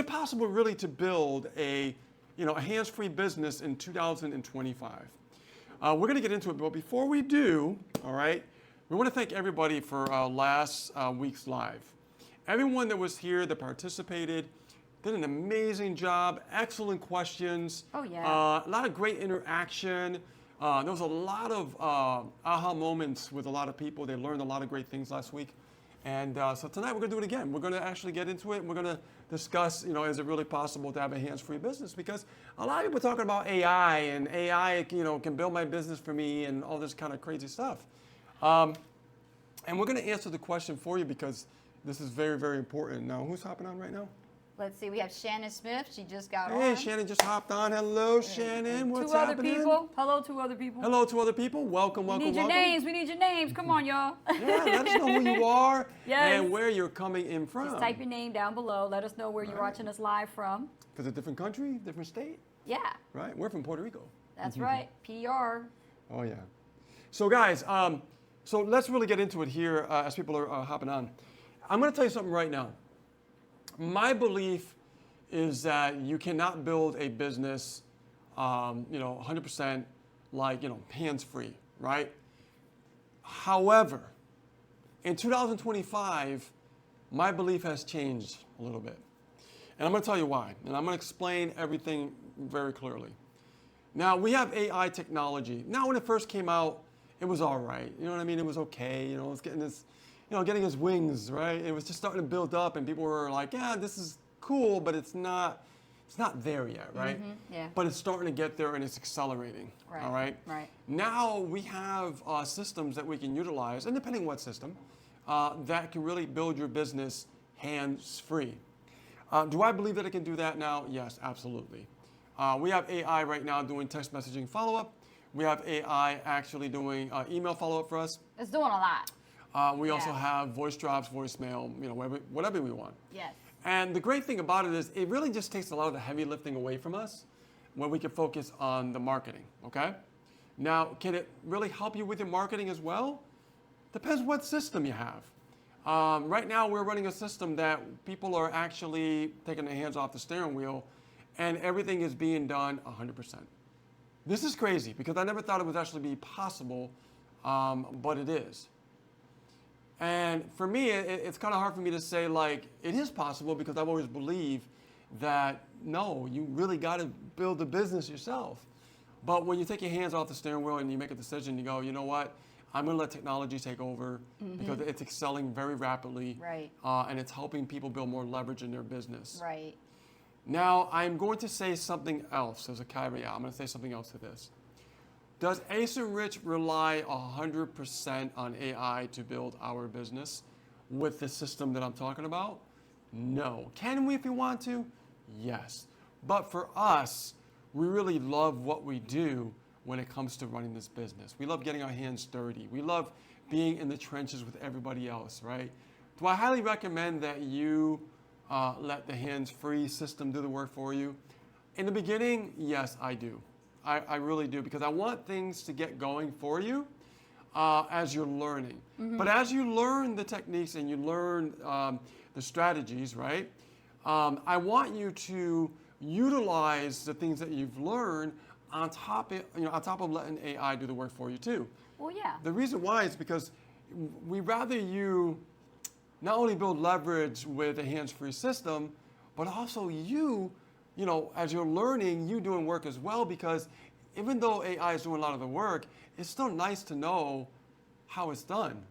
it possible really to build a hands-free business in 2025? We're going to get into it, but before we do, all right, we want to thank everybody for last week's live. Everyone that was here that participated did an amazing job, excellent questions. Oh, yeah. A lot of great interaction. There was a lot of aha moments with a lot of people. They learned a lot of great things last week. And so tonight we're going to do it again. We're going to actually get into it. And we're going to discuss, is it really possible to have a hands-free business? Because a lot of people are talking about AI, and AI, can build my business for me and all this kind of crazy stuff. And we're going to answer the question for you because this is very, very important. Now, who's hopping on right now? Let's see, we have Shannon Smith. She just got on. Hey, Shannon just hopped on. Hello, Shannon. What's happening? Two other people. Hello, two other people. Hello to other people. Welcome, We welcome, need your welcome. names. We need your names. Come on, y'all. Yeah, let us know who you are Yes. and where you're coming in from. Just type your name down below. Let us know where you're watching us live from. If it's a different country, different state, Yeah, right? We're from Puerto Rico. that's right. PR. Oh, yeah. So, guys, so let's really get into it here as people are hopping on. I'm going to tell you something right now. My belief is that you cannot build a business, 100% like, hands-free, right? However, in 2025, my belief has changed a little bit. And I'm going to tell you why. And I'm going to explain everything very clearly. Now, we have AI technology. Now, when it first came out, it was all right. You know what I mean? It was okay. It was getting this, getting its wings, right? It was just starting to build up, and people were like, yeah, this is cool, but it's not there yet, right? Mm-hmm, yeah. But it's starting to get there, and it's accelerating. Right, all right. right. Now we have systems that we can utilize, and depending on what system, that can really build your business hands-free. Do I believe that it can do that now? Yes, absolutely. We have AI right now doing text messaging follow-up. We have AI actually doing email follow-up for us. It's doing a lot. We also have voice drops, voicemail, whatever we want. Yes. And the great thing about it is it really just takes a lot of the heavy lifting away from us when we can focus on the marketing, okay? Now, can it really help you with your marketing as well? Depends what system you have. Right now, we're running a system that people are actually taking their hands off the steering wheel, and everything is being done 100%. This is crazy because I never thought it would actually be possible, but it is. And for me, it's kind of hard for me to say, like, it is possible because I've always believed that, no, you really got to build the business yourself. But when you take your hands off the steering wheel and you make a decision, you go, you know what? I'm going to let technology take over because it's excelling very rapidly. Right. And it's helping people build more leverage in their business. Right. Now, I'm going to say something else as a caveat. I'm going to say something else to this. Does Ace and Rich rely 100% on AI to build our business with the system that I'm talking about? No. Can we if we want to? Yes. But for us, we really love what we do when it comes to running this business. We love getting our hands dirty. We love being in the trenches with everybody else, right? Do I highly recommend that you let the hands-free system do the work for you? In the beginning, yes, I do. I really do, because I want things to get going for you as you're learning. But as you learn the techniques and you learn the strategies, right? I want you to utilize the things that you've learned on top of letting AI do the work for you too. Well, yeah. The reason why is because we rather you not only build leverage with a hands-free system, but also you as you're learning, you doing work as well, because even though AI is doing a lot of the work, it's still nice to know how it's done,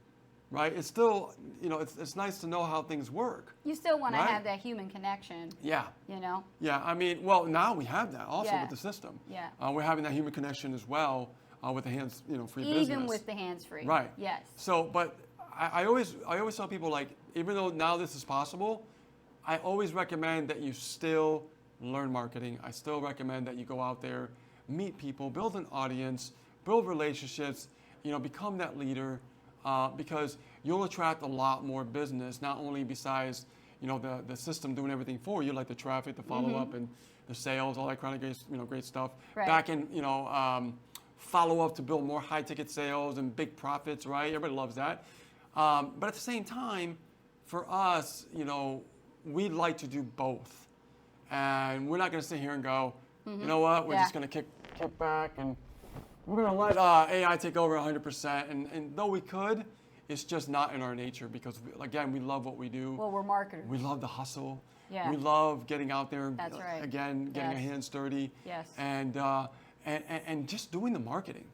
right? It's still, it's nice to know how things work. You still want to right? have that human connection. Yeah. Yeah, I mean, well, now we have that also with the system. Yeah. We're having that human connection as well with the hands, free business. Even with the hands-free. Right. Yes. So, but I always tell people, like, even though now this is possible, I always recommend that you still learn marketing. I still recommend that you go out there, meet people, build an audience, build relationships, become that leader, because you'll attract a lot more business, not only besides, the system doing everything for you, like the traffic, the follow-up, and the sales, all that kind of great, great stuff. Right. Back in, follow-up to build more high-ticket sales and big profits, right? Everybody loves that. But at the same time, for us, we'd like to do both. And we're not going to sit here and go, you know what, we're just going to kick back and we're going to let AI take over 100%. And though we could, it's just not in our nature because, again, we love what we do. Well, we're marketers. We love the hustle. Yeah. We love getting out there, That's right. again, getting our hands dirty. Yes. And just doing the marketing.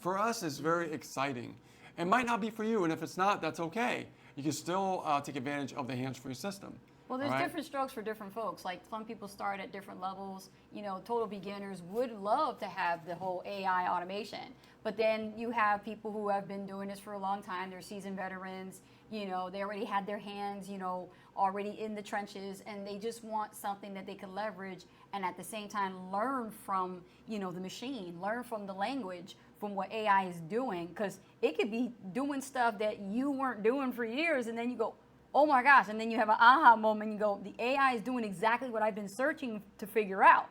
For us, it's very exciting. It might not be for you, and if it's not, that's okay. You can still take advantage of the hands-free system. Well, there's different strokes for different folks. Like some people start at different levels. You know, total beginners would love to have the whole AI automation. But then you have people who have been doing this for a long time. They're seasoned veterans. You know, they already had their hands, you know, already in the trenches, and they just want something that they can leverage and at the same time learn from, you know, the machine, learn from the language, from what AI is doing. Because it could be doing stuff that you weren't doing for years, and then you go, oh my gosh, and then you have an aha moment and you go, the AI is doing exactly what I've been searching to figure out,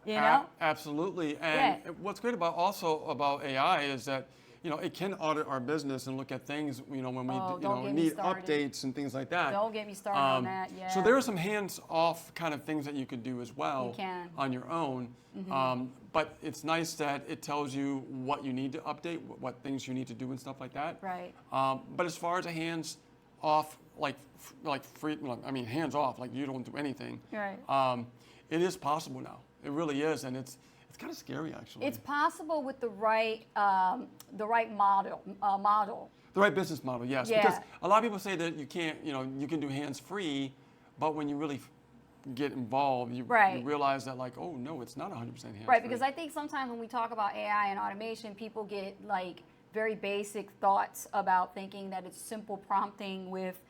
you know? Absolutely, and what's great about AI is that, you know, it can audit our business and look at things, you know, when we need updates and things like that. Don't get me started on that, yeah. So there are some hands-off kind of things that you could do as well on your own. But it's nice that it tells you what you need to update, what things you need to do and stuff like that. Right. But as far as a hands-off, like free, I mean, hands-off, like you don't do anything. Right. It is possible now. It really is, and it's kind of scary, actually. It's possible with the right model. The right business model, yes. Yeah. Because a lot of people say that you can't, you know, you can do hands-free, but when you really get involved, you realize that, like, oh no, it's not 100% hands-free. Right, because I think sometimes when we talk about AI and automation, people get like very basic thoughts about thinking that it's simple prompting with,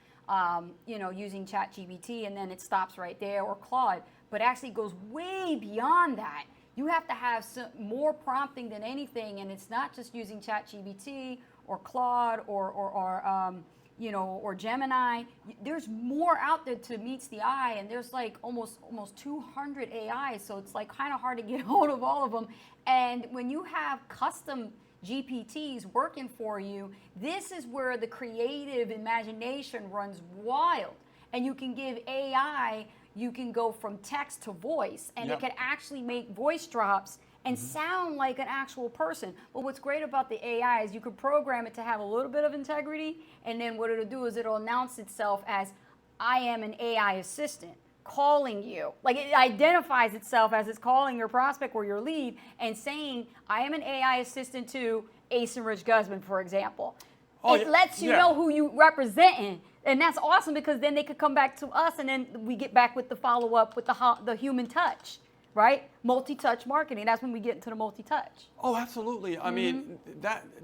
you know, using ChatGPT and then it stops right there, or Claude, but actually goes way beyond that. You have to have more prompting than anything, and it's not just using ChatGPT or Claude or you know, or Gemini. There's more out there to meets the eye, and there's like almost 200 AIs, so it's like kind of hard to get hold of all of them. And when you have custom GPTs working for you, this is where the creative imagination runs wild. And you can give AI, you can go from text to voice, and it can actually make voice drops and sound like an actual person. But what's great about the AI is you can program it to have a little bit of integrity, and then what it'll do is it'll announce itself as, I am an AI assistant calling you. Like, it identifies itself as it's calling your prospect or your lead and saying, I am an AI assistant to Ace and Rich Guzman, for example. It lets you know who you representing. And that's awesome, because then they could come back to us, and then we get back with the follow-up with the human touch, right? Multi-touch marketing. That's when we get into the multi-touch. Oh, absolutely. I mean,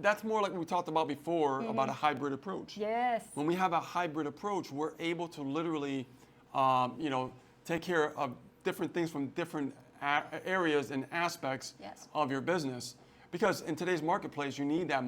that's more like we talked about before about a hybrid approach. Yes. When we have a hybrid approach, we're able to literally, you know, take care of different things from different areas and aspects of your business. Because in today's marketplace, you need that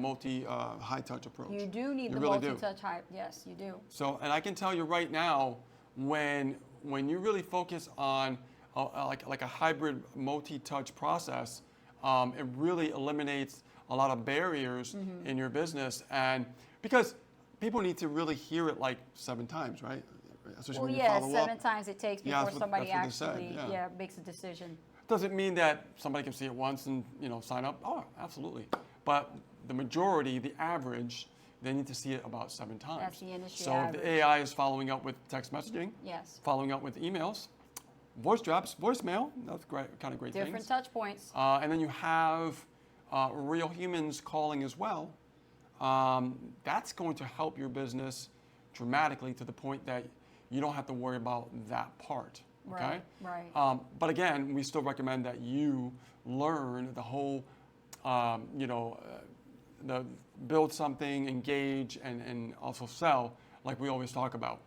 high-touch approach. You do need the really multi-touch high. Yes, you do. So, and I can tell you right now, when you really focus on like a hybrid multi-touch process, it really eliminates a lot of barriers in your business. And because people need to really hear it like 7 times, right? Especially when you follow 7 times it takes before somebody actually makes a decision. Doesn't mean that somebody can see it once and, you know, sign up. Oh, absolutely. But the majority, the average, they need to see it about 7 times. That's the industry so average. If the AI is following up with text messaging, following up with emails, voice drops, voicemail, that's kind of great things. Different touch points. And then you have real humans calling as well. That's going to help your business dramatically to the point that you don't have to worry about that part. Okay? Right. But again, we still recommend that you learn the whole, you know, the build something, engage, and also sell, like we always talk about.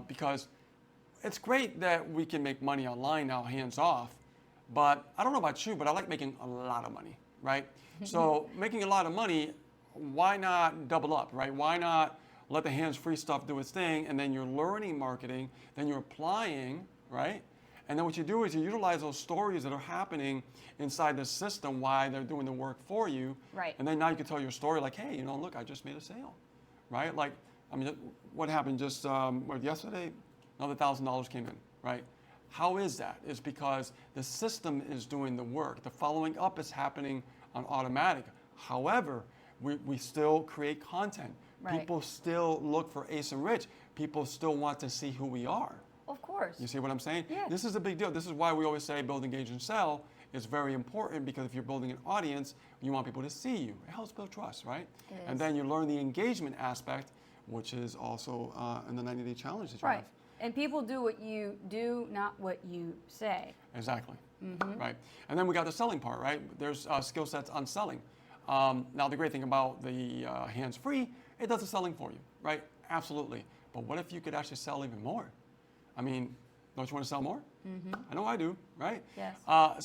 Because it's great that we can make money online now, hands off, but I don't know about you, but I like making a lot of money, right? So making a lot of money, why not double up, right? Why not let the hands-free stuff do its thing, and then you're learning marketing, then you're applying, right? And then what you do is you utilize those stories that are happening inside the system while they're doing the work for you. Right. And then now you can tell your story like, hey, you know, look, I just made a sale, right? Like, I mean, what happened just yesterday? Another $1,000 came in, right? How is that? It's because the system is doing the work. The following up is happening on automatic. However, we still create content. Right. People still look for Ace and Rich. People still want to see who we are. Of course. You see what I'm saying? Yeah. This is a big deal. This is why we always say build, engage, and sell is very important, because if you're building an audience, you want people to see you. It helps build trust, right? It And is. then you learn the engagement aspect, which is also in the 90-day challenge that you Right. have. And people do what you do, not what you say. Exactly. Right. And then we got the selling part, right? There's skill sets on selling. Now, the great thing about the hands-free, it does the selling for you, right? Absolutely. But what if you could actually sell even more? I mean, don't you want to sell more? I know I do, right? Yes.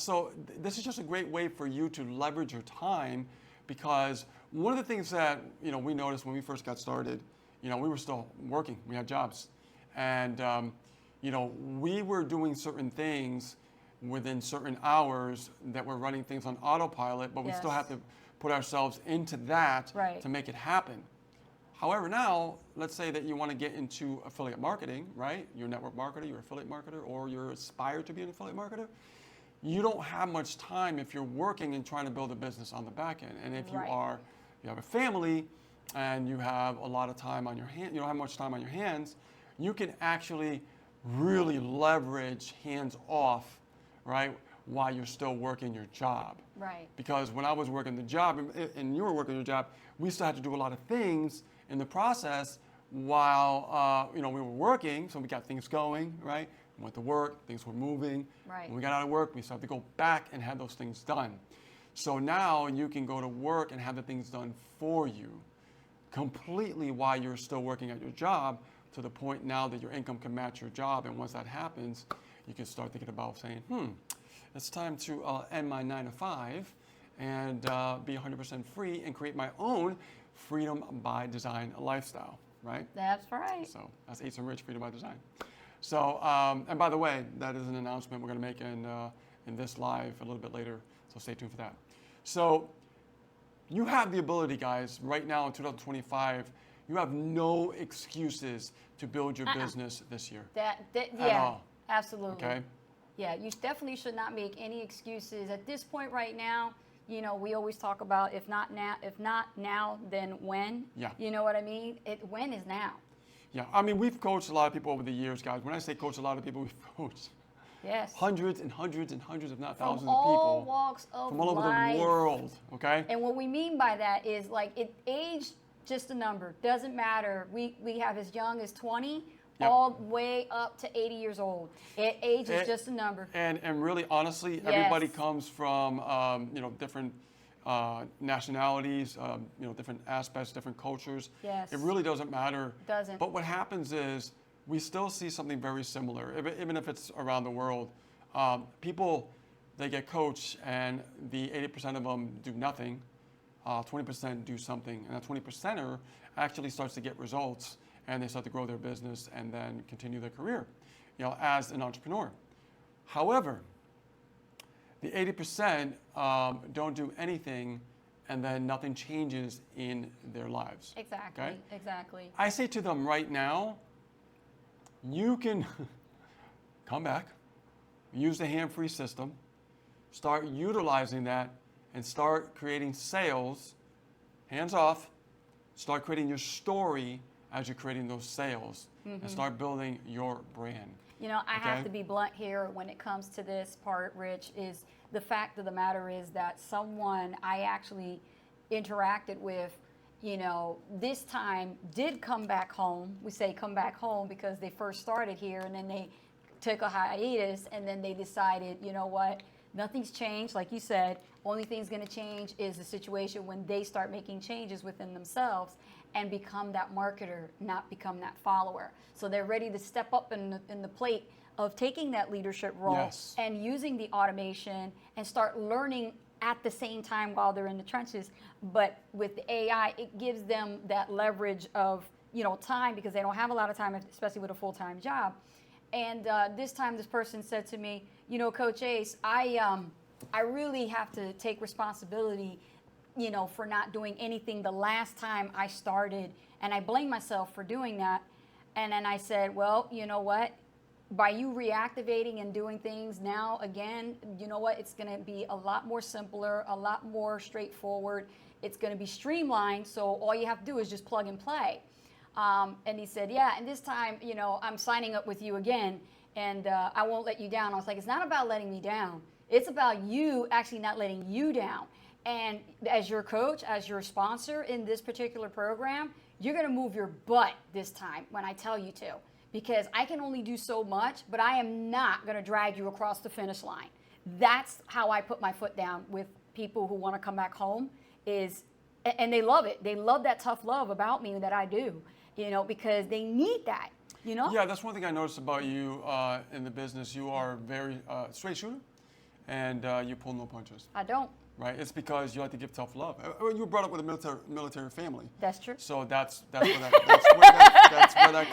So this is just a great way for you to leverage your time, because one of the things that we noticed when we first got started, we were still working, we had jobs, and we were doing certain things within certain hours that were running things on autopilot, but we still Yes. have to put ourselves into that Right. to make it happen. However, now, let's say that you want to get into affiliate marketing, right? You're a network marketer, you're an affiliate marketer, or you aspire to be an affiliate marketer. You don't have much time if you're working and trying to build a business on the back end. And if Right. you have a family and you have a lot of time on your hand, you don't have much time on your hands, you can actually really leverage hands off, right, while you're still working your job. Right. Because when I was working the job and you were working your job, we still had to do a lot of things in the process while we were working. So we got things going, right? We went to work, things were moving. Right. When we got out of work, we still have to go back and have those things done. So now you can go to work and have the things done for you completely while you're still working at your job, to the point now that your income can match your job. And once that happens, you can start thinking about saying, it's time to end my 9 to 5 and be 100% free and create my own freedom by design lifestyle, right? That's right. So that's Ace and Rich, freedom by design. So, and by the way, that is an announcement we're going to make in this live a little bit later, so stay tuned for that. So you have the ability, guys, right now in 2025, you have no excuses to build your business this year. That At yeah, all. absolutely. Okay? Yeah, you definitely should not make any excuses at this point right now. We always talk about if not now, then when. Yeah. You know what I mean? When is now. Yeah, I mean, we've coached a lot of people over the years, guys. When I say coach a lot of people, we've coached Yes. hundreds and hundreds and hundreds, if not thousands From of all people walks of from all over life. the world, okay? And what we mean by that is age just a number. Doesn't matter. We have as young as 20 Yep. all the way up to 80 years old. Age is just a number. And really, honestly, everybody comes from different nationalities, different aspects, different cultures. Yes. It really doesn't matter. Doesn't. But what happens is we still see something very similar, even if it's around the world. People, they get coached, and the 80% of them do nothing. 20% do something, and that 20%er actually starts to get results, and they start to grow their business and then continue their career, as an entrepreneur. However, the 80% don't do anything, and then nothing changes in their lives. Exactly. Okay? Exactly. I say to them right now, you can come back, use the hand-free system, start utilizing that, and start creating sales, hands off, start creating your story as you're creating those sales, and start building your brand. I have Okay? to be blunt here when it comes to this part, Rich, is the fact of the matter is that someone I actually interacted with, this time did come back home. We say come back home because they first started here and then they took a hiatus, and then they decided, you know what, nothing's changed. Like you said, only thing's going to change is the situation when they start making changes within themselves and become that marketer, not become that follower. So they're ready to step up in the plate of taking that leadership role Yes. and using the automation and start learning at the same time while they're in the trenches. But with the AI, it gives them that leverage of time, because they don't have a lot of time, especially with a full-time job. And this time, this person said to me, Coach Ace, I really have to take responsibility, for not doing anything the last time I started, and I blame myself for doing that. And then I said, well, you know what? by you reactivating and doing things now, again, you know what? It's going to be a lot more simpler, a lot more straightforward. It's going to be streamlined. So all you have to do is just plug and play. And he said, yeah, and this time, you know, I'm signing up with you again, and I won't let you down. I was like, it's not about letting me down. It's about you actually not letting you down. And as your coach, as your sponsor in this particular program, you're going to move your butt this time when I tell you to, because I can only do so much, but I am not going to drag you across the finish line. That's how I put my foot down with people who want to come back home and they love it. They love that tough love about me that I do, you know, because they need that, you know? Yeah, that's one thing I noticed about you in the business. You are very straight shooter, and you pull no punches. I don't. Right, it's because you like to give tough love. You were brought up with a military family. That's true. So that's where that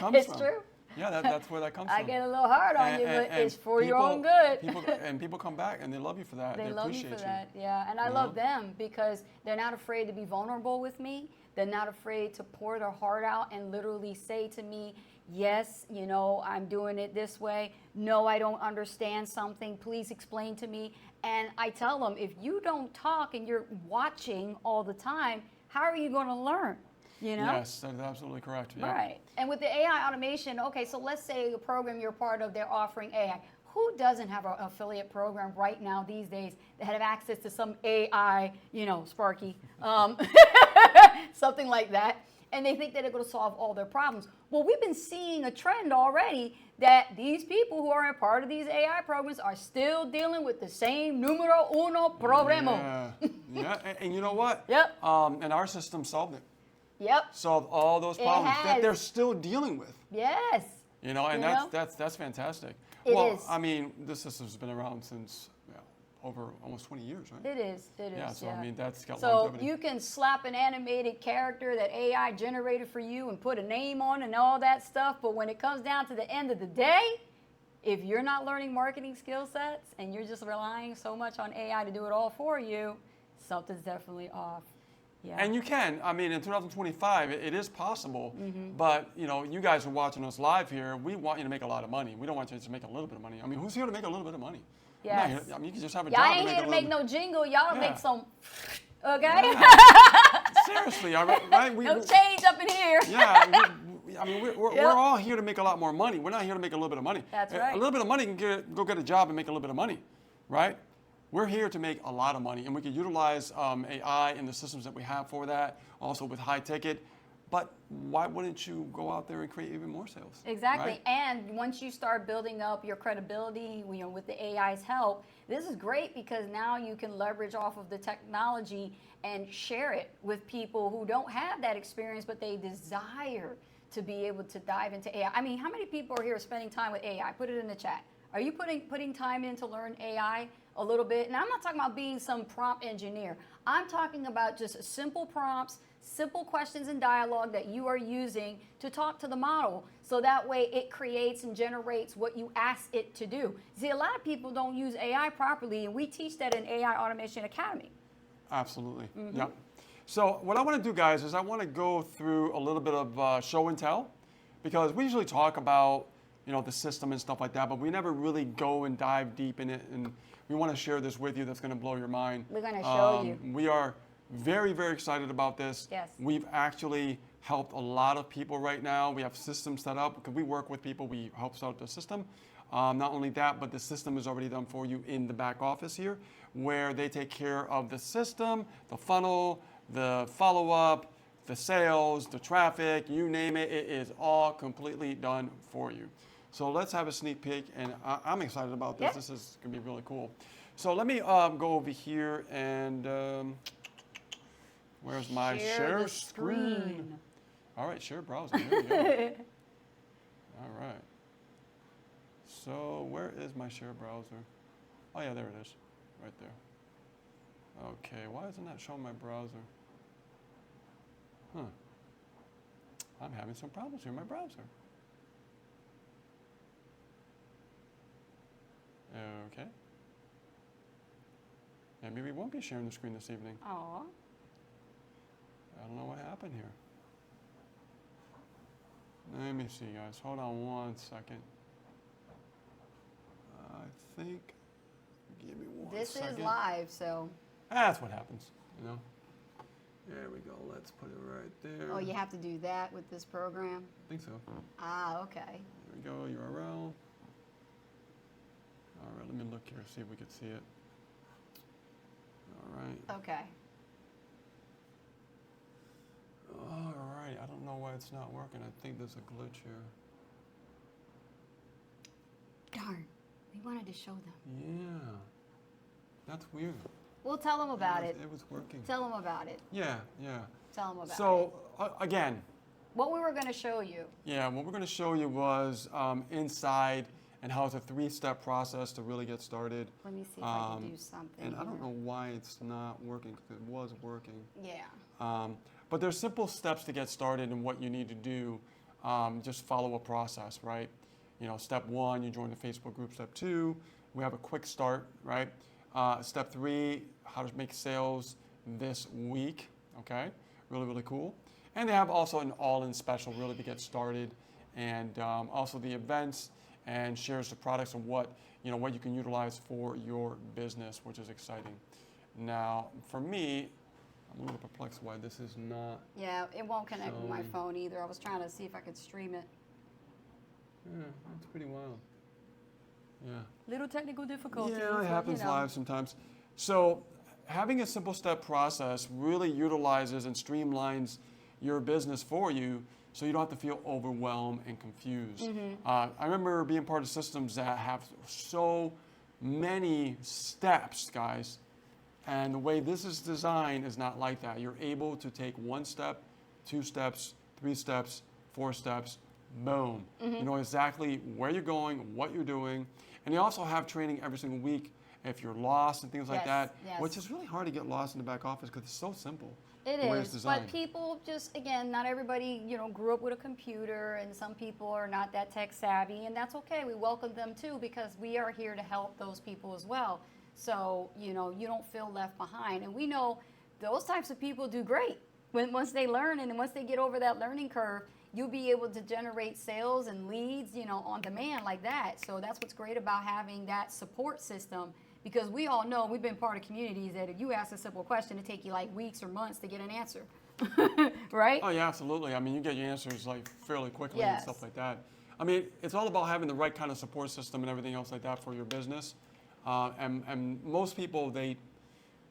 comes from. It's true. Yeah, that's where that comes from. I get a little hard on you, but it's for your own good. People come back and they love you for that. They love appreciate you for that, yeah. And I love them because they're not afraid to be vulnerable with me. They're not afraid to pour their heart out and literally say to me, yes, you know, I'm doing it this way. No, I don't understand something. Please explain to me. And I tell them, if you don't talk and you're watching all the time, how are you going to learn? You know? Yes, that's absolutely correct. Yeah. Right. And with the AI automation, okay, so let's say a program you're part of, they're offering AI. Who doesn't have an affiliate program right now these days that have access to some AI, you know, Sparky, something like that, and they think that they're going to solve all their problems? Well, we've been seeing a trend already that these people who are a part of these AI programs are still dealing with the same numero uno problema. Yeah. And you know what? Yep. And our system solved it. Yep. Solved all those problems that they're still dealing with. Yes. You know, and that's fantastic. It well, is. I mean, this system's been around since over almost 20 years, right? It is. Yeah, so I mean, that's got so longevity. you can slap an animated character that AI generated for you and put a name on and all that stuff, but when it comes down to the end of the day, if you're not learning marketing skill sets and you're just relying so much on AI to do it all for you, something's definitely off. Yeah. And you can. I mean, in 2025, it is possible. But, you know, you guys are watching us live here. We want you to make a lot of money. We don't want you to make a little bit of money. I mean, who's here to make a little bit of money? Yes. I mean, you can just have a Y'all job. ain't here to make no jingle. Y'all to make some, okay? Yeah. Seriously, right? No change up in here. Yeah. We're all here to make a lot more money. We're not here to make a little bit of money. That's right. A little bit of money can go get a job and make a little bit of money, right? We're here to make a lot of money, and we can utilize AI and the systems that we have for that, also with high ticket. But why wouldn't you go out there and create even more sales? Exactly. Right? And once you start building up your credibility, you know, with the AI's help, this is great because now you can leverage off of the technology and share it with people who don't have that experience, but they desire to be able to dive into AI. I mean, how many people are here spending time with AI? Put it in the chat. Are you putting time in to learn AI a little bit? And I'm not talking about being some prompt engineer. I'm talking about just simple prompts, simple questions and dialogue that you are using to talk to the model. So that way it creates and generates what you ask it to do. See, a lot of people don't use AI properly, and we teach that in AI Automation Academy. Absolutely. Yeah. So what I want to do, guys, is I want to go through a little bit of show and tell, because we usually talk about, you know, the system and stuff like that, but we never really go and dive deep in it. And we want to share this with you. That's going to blow your mind. We're going to show you. We are very, very excited about this. Yes. We've actually helped a lot of people right now. We have systems set up because we work with people. We help set up the system. Not only that, but the system is already done for you in the back office here, where they take care of the system, the funnel, the follow-up, the sales, the traffic, you name it. It is all completely done for you. So let's have a sneak peek, and I'm excited about this. Yeah. This is going to be really cool. So let me go over here and where's my share screen? All right, share browser. There we go. All right. So where is my share browser? Oh yeah, there it is, right there. Okay, why isn't that showing my browser? Huh. I'm having some problems here in my browser. Okay. Maybe we won't be sharing the screen this evening. Aw. I don't know what happened here. Let me see, guys. Hold on one second. think. Give me one This second. is live, so. That's what happens, you know. There we go. Let's put it right there. Oh, you have to do that with this program? I think so. Ah, okay. There we go, URL. All right, let me look here, see if we can see it. All right. Okay. All right, I don't know why it's not working. I think there's a glitch here. Darn. We wanted to show them. Yeah. That's weird. We'll tell them about it. It was working. Tell them about it. Yeah, yeah. Tell them about it. So, again, What we were going to show you. yeah, what we're going to show you was inside and how it's a 3-step process to really get started. Let me see if I can do something. And I don't here. know why it's not working, because it was working. Yeah. But there's simple steps to get started and what you need to do. Just follow a process, right? You know, step 1, you join the Facebook group. Step 2, we have a quick start, right? Step 3, how to make sales this week, okay? Really, really cool. And they have also an all-in special really to get started, and also the events and shares the products and what you can utilize for your business, which is exciting. Now, for me, I'm a little perplexed why this is not. Yeah, it won't connect with my showing. phone either. I was trying to see if I could stream it. Yeah, that's pretty wild. Yeah. Little technical difficulties. Yeah, but, it happens you know. live sometimes. So having a simple step process really utilizes and streamlines your business for you, so you don't have to feel overwhelmed and confused. Mm-hmm. I remember being part of systems that have so many steps, guys, and the way this is designed is not like that. You're able to take 1 step, 2 steps, 3 steps, 4 steps, boom. You know exactly where you're going, what you're doing, and you also have training every single week if you're lost and things like Yes, that, yes. which is really hard to get lost in the back office because it's so simple. It the way it's is, designed. but people just, again, not everybody, grew up with a computer, and some people are not that tech savvy, and that's okay. We welcome them too, because we are here to help those people as well. So, you don't feel left behind. And we know those types of people do great. Once they learn, and then once they get over that learning curve, you'll be able to generate sales and leads, on demand like that. So that's what's great about having that support system. Because we all know, we've been part of communities that if you ask a simple question, it take you like weeks or months to get an answer, right? Oh yeah, absolutely. I mean, you get your answers like fairly quickly and Yes. stuff like that. I mean, it's all about having the right kind of support system and everything else like that for your business. And most people,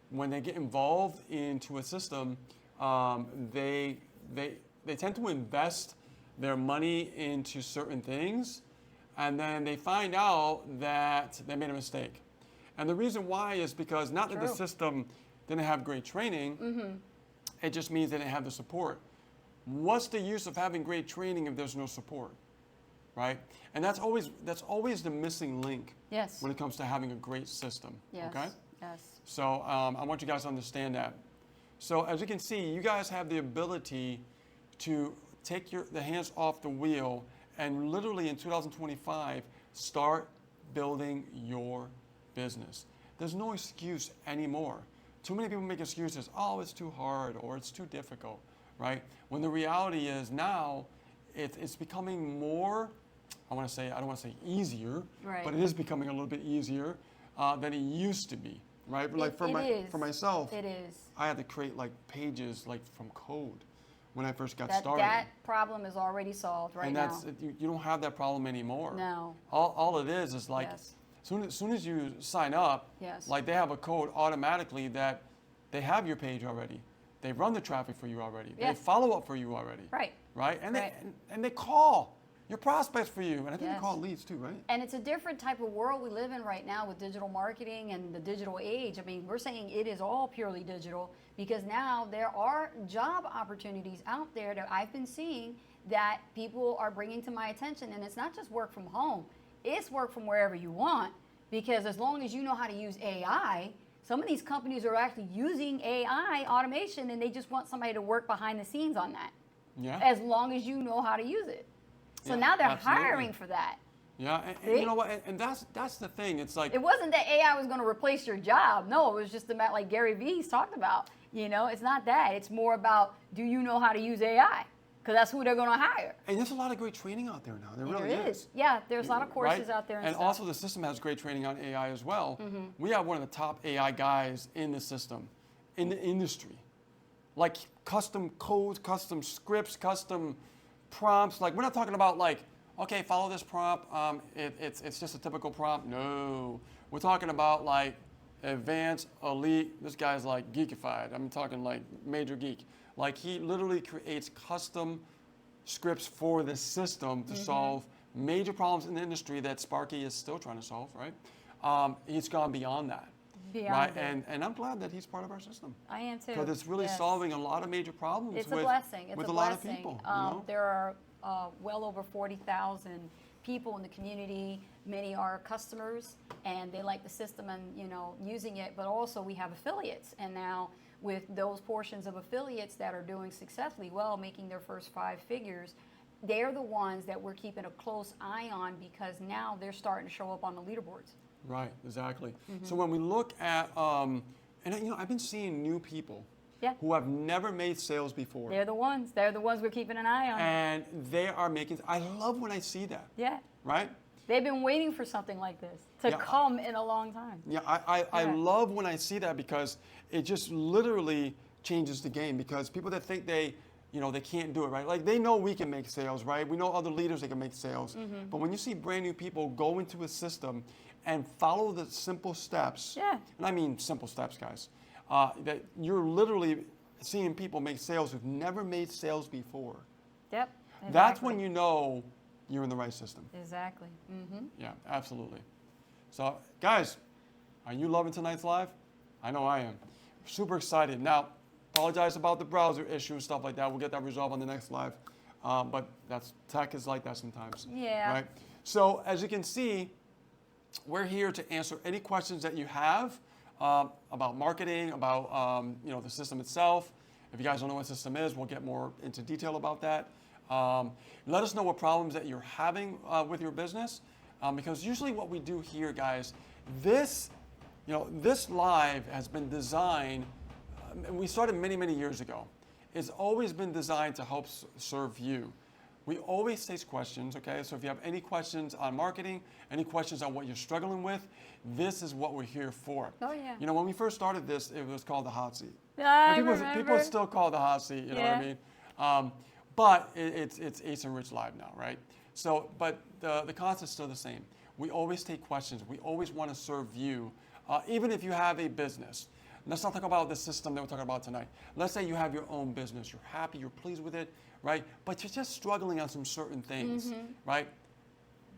when they get involved into a system, they tend to invest their money into certain things, and then they find out that they made a mistake. And the reason why is because not that the True. system didn't have great training, it just means they didn't have the support. What's the use of having great training if there's no support, right? And that's always the missing link Yes. when it comes to having a great system, Yes. okay? Yes. So I want you guys to understand that. So as you can see, you guys have the ability to take the hands off the wheel and literally in 2025, start building your business. There's no excuse anymore. Too many people make excuses, oh, it's too hard or it's too difficult, right? When the reality is now, it's becoming more, I don't want to say easier, Right. but it is becoming a little bit easier than it used to be, right? Like for myself, It is. I had to create like pages like from code when I first got That started. problem is already solved right and now. that's you don't have that problem anymore. No. All it is like Yes. soon as you sign up, Yes. like they have a code automatically that they have your page already. They run the traffic for you already. Yes. They follow up for you already. Right. Right? And Right. they call your prospects for you. And I think Yes. they call leads too, right? And it's a different type of world we live in right now with digital marketing and the digital age. I mean, we're saying it is all purely digital because now there are job opportunities out there that I've been seeing that people are bringing to my attention. And it's not just work from home, it's work from wherever you want. Because as long as you know how to use AI, some of these companies are actually using AI automation and they just want somebody to work behind the scenes on that. Yeah. As long as you know how to use it. So Yeah, now they're absolutely. hiring for that. Yeah, and See? you know what? And that's the thing. It's like It wasn't that AI was going to replace your job. No, it was just about like Gary Vee's talked about. It's not that. It's more about, do you know how to use AI? because that's who they're going to hire. And there's a lot of great training out there now. There really There is. Yeah, there's a lot of courses out there. And also the system has great training on AI as well. We have one of the top AI guys in the system, in the industry. Like custom codes, custom scripts, custom prompts. Like we're not talking about like, okay, follow this prompt. It's just a typical prompt. No, we're talking about like advanced, elite. This guy's like geekified. I'm talking like major geek. Like he literally creates custom scripts for the system to solve major problems in the industry that Sparky is still trying to solve, right? He's gone beyond that. Right, and I'm glad that he's part of our system. I am too. Because it's really solving a lot of major problems it's a blessing. It's with a lot blessing. of people. You know? There are well over 40,000 people in the community. Many are customers, and they like the system and using it. But also we have affiliates, and now with those portions of affiliates that are doing successfully well, making their first 5 figures, they're the ones that we're keeping a close eye on because now they're starting to show up on the leaderboards. Right, exactly. So when we look at, and I've been seeing new people who have never made sales before. They're the ones. They're the ones we're keeping an eye on. And they are making, I love when I see that. Yeah. Right? They've been waiting for something like this to come in a long time. Yeah, I love when I see that because it just literally changes the game because people that think they can't do it, right? Like they know we can make sales, right? We know other leaders that can make sales. But when you see brand new people go into a system and follow the simple steps, and I mean simple steps, guys, that you're literally seeing people make sales who've never made sales before. Yep. Exactly. That's when you know you're in the right system. Exactly. Yeah, absolutely. So, guys, are you loving tonight's live? I know I am. Super excited. Now, apologize about the browser issue and stuff like that. We'll get that resolved on the next live. But tech is like that sometimes. Yeah. Right? So, as you can see, we're here to answer any questions that you have about marketing, about the system itself. If you guys don't know what system is, we'll get more into detail about that. Let us know what problems that you're having with your business, because usually what we do here, guys, this live has been designed. We started many, many years ago. It's always been designed to help serve you. We always take questions, okay? So if you have any questions on marketing, any questions on what you're struggling with, this is what we're here for. Oh, yeah. When we first started this, it was called the hot seat. I And remember. people still call it the hot seat, you know what I mean? But it's Ace and Rich Live now, right? So, but the concept's still the same. We always take questions. We always want to serve you, even if you have a business. Let's not talk about the system that we're talking about tonight. Let's say you have your own business. You're happy, you're pleased with it, right? But you're just struggling on some certain things, right?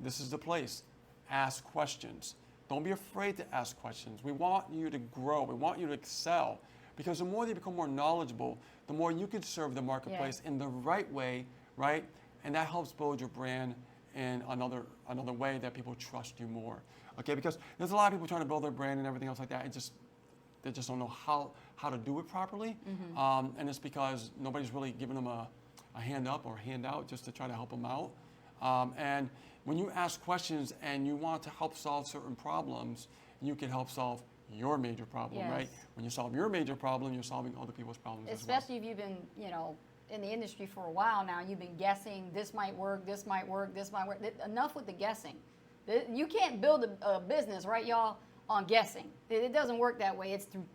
This is the place. Ask questions. Don't be afraid to ask questions. We want you to grow. We want you to excel. Because the more you become more knowledgeable, the more you can serve the marketplace in the right way, right? And that helps build your brand in another way that people trust you more. Okay, because there's a lot of people trying to build their brand and everything else like that. They just don't know how to do it properly. And it's because nobody's really giving them a hand up or a hand out just to try to help them out. And when you ask questions and you want to help solve certain problems, you can help solve your major problem, right? When you solve your major problem, you're solving other people's problems Especially if you've been, in the industry for a while now, you've been guessing, this might work, this might work, this might work. Enough with the guessing. You can't build a business, right, y'all, on guessing. It doesn't work that way. It's through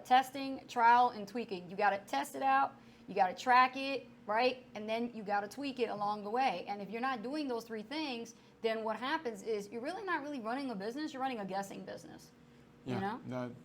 testing, trial, and tweaking. You got to test it out. You got to track it, right? And then you got to tweak it along the way. And if you're not doing those 3 things, then what happens is you're really not really running a business. You're running a guessing business. Yeah,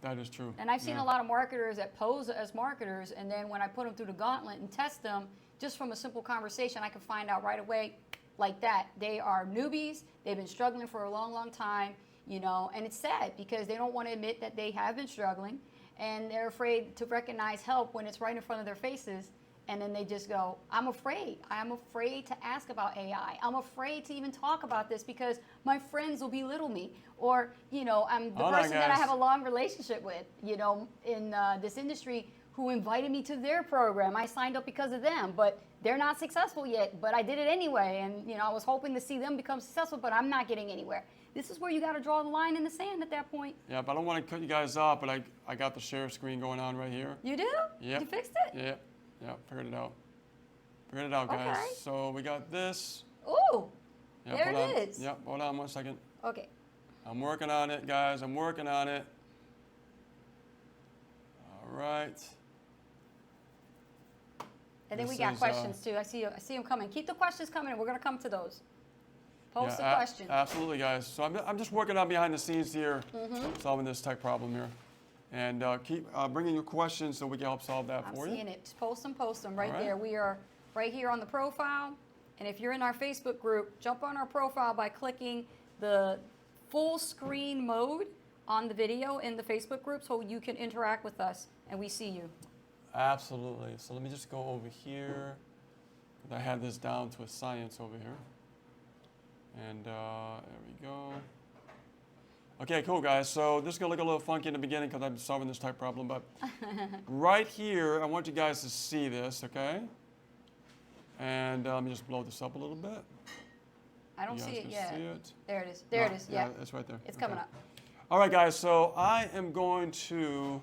that is true. And I've seen a lot of marketers that pose as marketers, and then when I put them through the gauntlet and test them, just from a simple conversation, I can find out right away, like that, they are newbies. They've been struggling for a long, long time, and it's sad because they don't want to admit that they have been struggling, and they're afraid to recognize help when it's right in front of their faces. And then they just go, I'm afraid. I'm afraid to ask about AI. I'm afraid to even talk about this because my friends will belittle me. Or, I'm the person that I have a long relationship with, in this industry who invited me to their program. I signed up because of them, but they're not successful yet. But I did it anyway. And, I was hoping to see them become successful, but I'm not getting anywhere. This is where you got to draw the line in the sand at that point. Yeah, but I don't want to cut you guys off, but I got the share screen going on right here. You do? Yep. You fixed it? Yeah, figured it out. Figured it out, guys. Okay. So we got this. Ooh, Yep, there hold it on. is. Yep, hold on 1 second. Okay. I'm working on it, guys. I'm working on it. All right. And then we This got is, questions too. I see them coming. Keep the questions coming. We're gonna come to those. Post the Yeah, questions. absolutely, guys. So I'm just working on behind the scenes here, solving this tech problem here. And keep bringing your questions so we can help solve that I'm for you. seeing it. Post them right All right. there. We are right here on the profile. And if you're in our Facebook group, jump on our profile by clicking the full screen mode on the video in the Facebook group so you can interact with us and we see you. Absolutely. So let me just go over here. I had this down to a science over here. And there we go. Okay, cool, guys. So this is going to look a little funky in the beginning because I'm solving this type problem. But right here, I want you guys to see this, okay? And let me just blow this up a little bit. I don't You see guys it can yet. see it? There it is. There it is. Yeah, Yeah. it's right there. It's Okay. coming up. All right, guys. So I am going to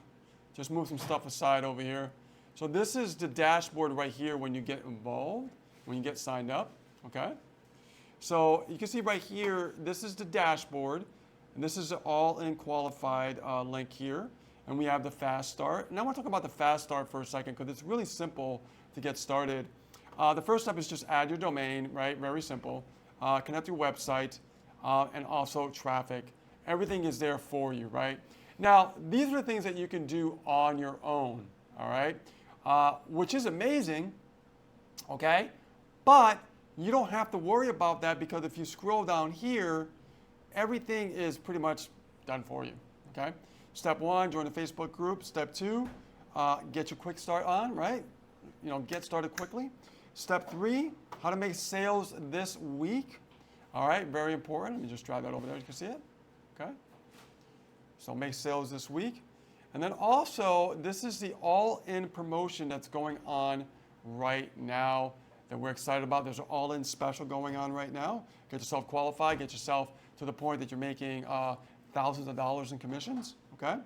just move some stuff aside over here. So this is the dashboard right here when you get involved, when you get signed up, okay? So you can see right here, this is the dashboard, and this is the all-in qualified link here, and we have the fast start. And I want to talk about the fast start for a second because it's really simple to get started. The first step is just add your domain, right? Very simple. Connect your website, and also traffic. Everything is there for you, right? Now, these are things that you can do on your own, all right? Which is amazing, okay? But you don't have to worry about that because if you scroll down here, everything is pretty much done for you, okay? Step 1, join the Facebook group. Step 2, get your quick start on, right? You know, get started quickly. Step 3, how to make sales this week. All right, very important. Let me just drag that over there. You can see it, okay? So make sales this week. And then also, this is the all-in promotion that's going on right now that we're excited about. There's an all-in special going on right now. Get yourself qualified, get yourself to the point that you're making thousands of dollars in commissions, okay?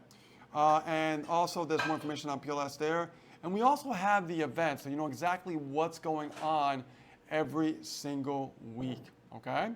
And also, there's more information on PLS there. And we also have the event, so you know exactly what's going on every single week, okay?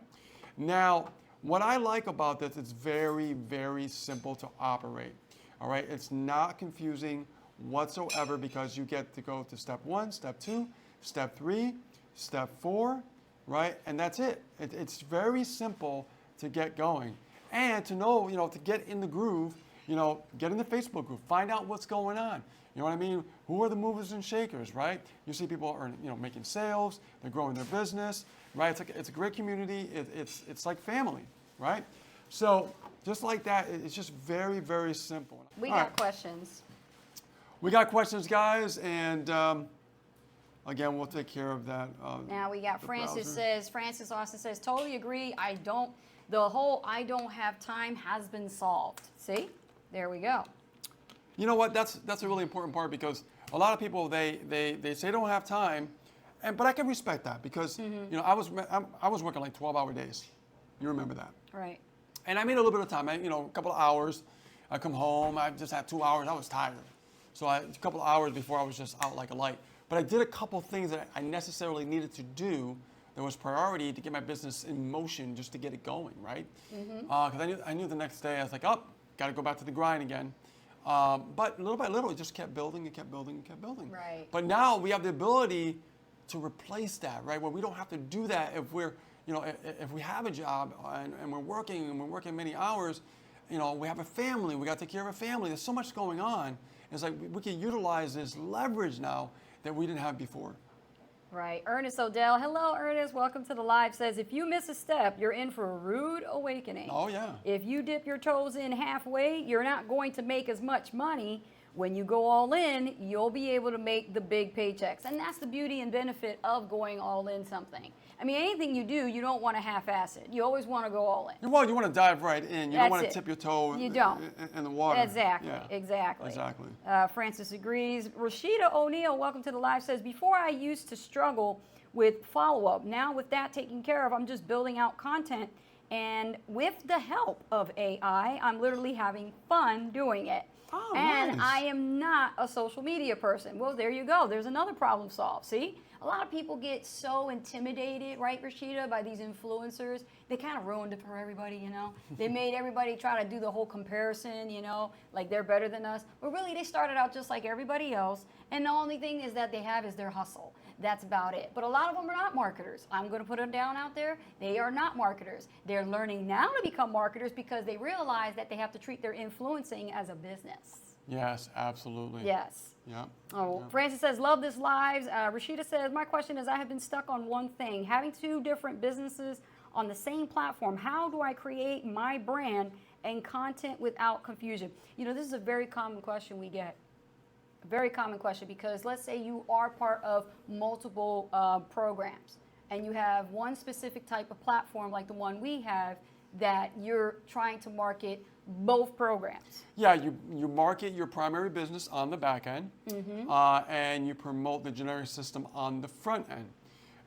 Now, what I like about this, it's very, very simple to operate. All right, it's not confusing whatsoever because you get to go to step 1, step 2, step 3, step 4, right? And that's it. It's very simple to get going. And to know, you know, to get in the groove, you know, get in the Facebook group, find out what's going on. You know what I mean? Who are the movers and shakers, right? You see people are, you know, making sales, they're growing their business, right? It's a great community. It's like family, right? So just like that, it's just very, very simple. We All got right. questions. We got questions, guys, and again, we'll take care of that. Now we got the Francis browser. Francis Austin says, totally agree. The whole I don't have time has been solved. See? There we go. You know what? That's a really important part because a lot of people they say they don't have time, but I can respect that because you know I was working like 12-hour days. You remember that? Right. And I made a little bit of time. You know, a couple of hours. I come home. I just had 2 hours. I was tired, so a couple of hours before I was just out like a light. But I did a couple things that I necessarily needed to do. There was priority to get my business in motion, just to get it going, right? Because I knew the next day I was like, oh, got to go back to the grind again. But little by little, it just kept building and kept building and kept building. Right. But now we have the ability to replace that, right? Where we don't have to do that if we're, you know, if we have a job and we're working many hours, you know, we have a family, we got to take care of a family. There's so much going on. It's like we can utilize this leverage now that we didn't have before. Right. Ernest Odell. Hello, Ernest. Welcome to the live. Says, if you miss a step, you're in for a rude awakening. Oh, yeah. If you dip your toes in halfway, you're not going to make as much money. When you go all in, you'll be able to make the big paychecks. And that's the beauty and benefit of going all in something. I mean, anything you do, you don't want to half-ass it. You always want to go all in. Well, you want to dive right in. You don't want to That's it. tip your toe You don't. in the water. Exactly, Yeah. exactly. Exactly. Francis agrees. Rashida O'Neill, welcome to the live, says, before I used to struggle with follow-up. Now with that taken care of, I'm just building out content And with the help of AI, I'm literally having fun doing it. Oh, and nice. I am not a social media person. Well, there you go. There's another problem solved. See? A lot of people get so intimidated, right, Rashida, by these influencers. They kind of ruined it for everybody, you know. They made everybody try to do the whole comparison, you know, like they're better than us. But really, they started out just like everybody else. And the only thing is that they have is their hustle. That's about it. But a lot of them are not marketers. I'm going to put them down out there. They are not marketers. They're learning now to become marketers because they realize that they have to treat their influencing as a business. Yes, absolutely. Yes. Yeah. Oh, Yeah. Francis says, love this live. Rashida says, my question is, I have been stuck on one thing. Having two different businesses on the same platform, how do I create my brand and content without confusion? You know, this is a very common question we get. A very common question, because let's say you are part of multiple programs and you have one specific type of platform like the one we have that you're trying to market both programs. Yeah, you market your primary business on the back end, and you promote the generic system on the front end.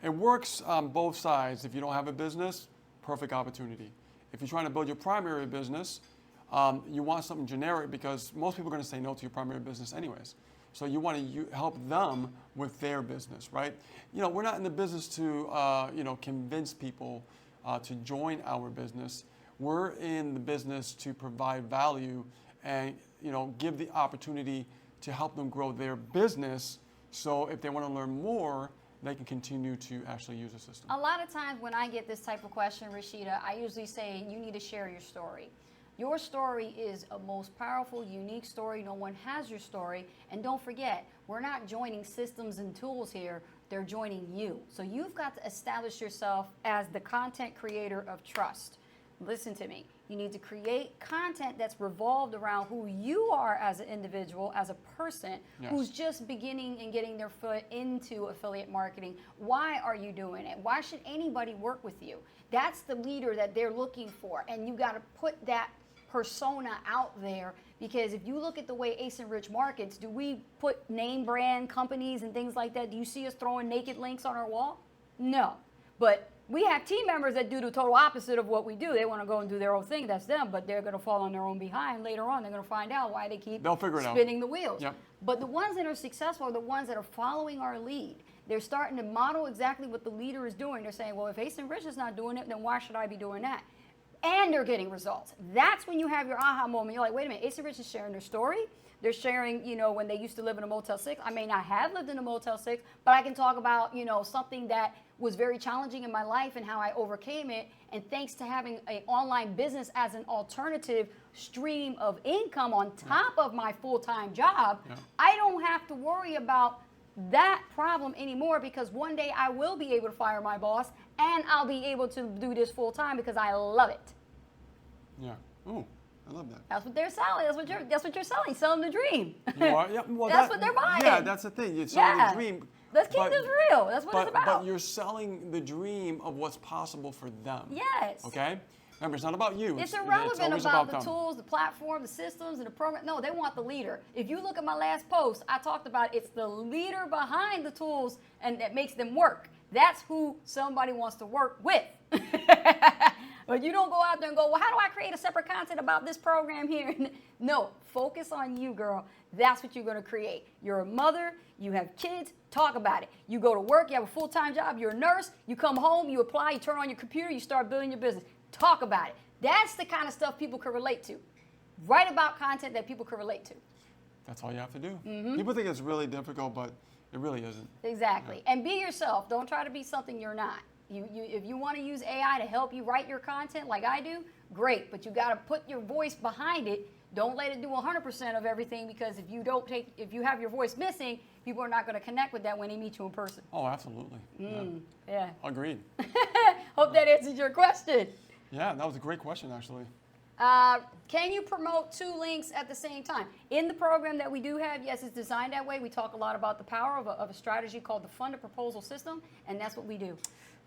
It works on both sides. If you don't have a business, perfect opportunity. If you're trying to build your primary business, you want something generic because most people are going to say no to your primary business anyways. So you want to help them with their business, right? You know, we're not in the business to convince people to join our business. We're in the business to provide value and give the opportunity to help them grow their business. So if they want to learn more, they can continue to actually use the system. A lot of times when I get this type of question, Rashida, I usually say you need to share your story. Your story is a most powerful, unique story. No one has your story. And don't forget, we're not joining systems and tools here. They're joining you. So you've got to establish yourself as the content creator of trust. Listen to me. You need to create content that's revolved around who you are as an individual, as a person, Yes. who's just beginning and getting their foot into affiliate marketing. Why are you doing it? Why should anybody work with you? That's the leader that they're looking for. And you got to put that persona out there, because if you look at the way Ace and Rich markets, do we put name brand companies and things like that? Do you see us throwing naked links on our wall? No. But we have team members that do the total opposite of what we do. They want to go and do their own thing. That's them, but they're going to fall on their own behind later on. They're going to find out why they keep spinning the wheels. Yep. But the ones that are successful are the ones that are following our lead. They're starting to model exactly what the leader is doing. They're saying, well, if Ace and Rich is not doing it, then why should I be doing that? And they're getting results. That's when you have your aha moment. You're like, wait a minute, Ace and Rich is sharing their story. They're sharing, when they used to live in a Motel 6. I may not have lived in a Motel 6, but I can talk about, something that was very challenging in my life and how I overcame it. And thanks to having an online business as an alternative stream of income on top of my full-time job, I don't have to worry about that problem anymore, because one day I will be able to fire my boss and I'll be able to do this full time because I love it. Yeah. Oh, I love that. That's what they're selling. That's what you're selling. Sell them the dream. You are? Yeah, well, That's what they're buying. Yeah, that's the thing. You're selling the dream. Let's keep this real. That's what it's about. But you're selling the dream of what's possible for them. Yes. Okay? Remember, it's not about you. It's irrelevant about the them. tools, the platform, the systems, and the program. No, they want the leader. If you look at my last post, I talked about it's the leader behind the tools and that makes them work. That's who somebody wants to work with. But you don't go out there and go, well, how do I create a separate content about this program here? No, focus on you, girl. That's what you're going to create. You're a mother. You have kids. Talk about it. You go to work. You have a full-time job. You're a nurse. You come home. You apply. You turn on your computer. You start building your business. Talk about it. That's the kind of stuff people can relate to. Write about content that people can relate to. That's all you have to do. People think it's really difficult, but it really isn't. Exactly. Yeah. And be yourself. Don't try to be something you're not. If you want to use AI to help you write your content like I do, great. But you got to put your voice behind it. Don't let it do 100% of everything, because if you have your voice missing, people are not going to connect with that when they meet you in person. Oh, absolutely. Yeah. Agreed. Hope that answers your question. Yeah, that was a great question, actually. Can you promote two links at the same time? In the program that we do have, yes, it's designed that way. We talk a lot about the power of a strategy called the funded proposal system, and that's what we do.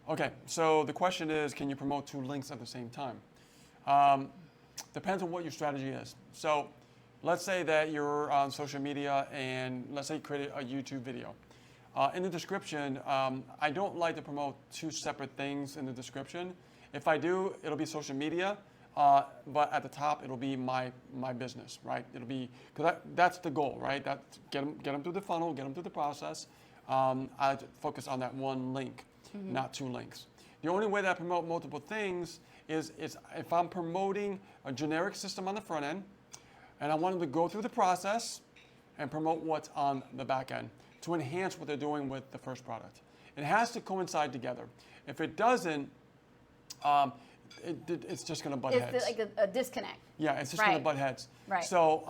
Okay, so the question is, can you promote two links at the same time? Depends on what your strategy is. So let's say that you're on social media and let's say you created a YouTube video. In the description, I don't like to promote two separate things in the description. If I do, it'll be social media, but at the top, it'll be my business, right? It'll be, because that's the goal, right? That's get them through the funnel, get them through the process. I focus on that one link, not 2 links. The only way that I promote multiple things is if I'm promoting a generic system on the front end, and I want them to go through the process and promote what's on the back end to enhance what they're doing with the first product. It has to coincide together. If it doesn't, it's just going to butt heads. It's like a disconnect. Yeah, it's just going to butt heads. Right. So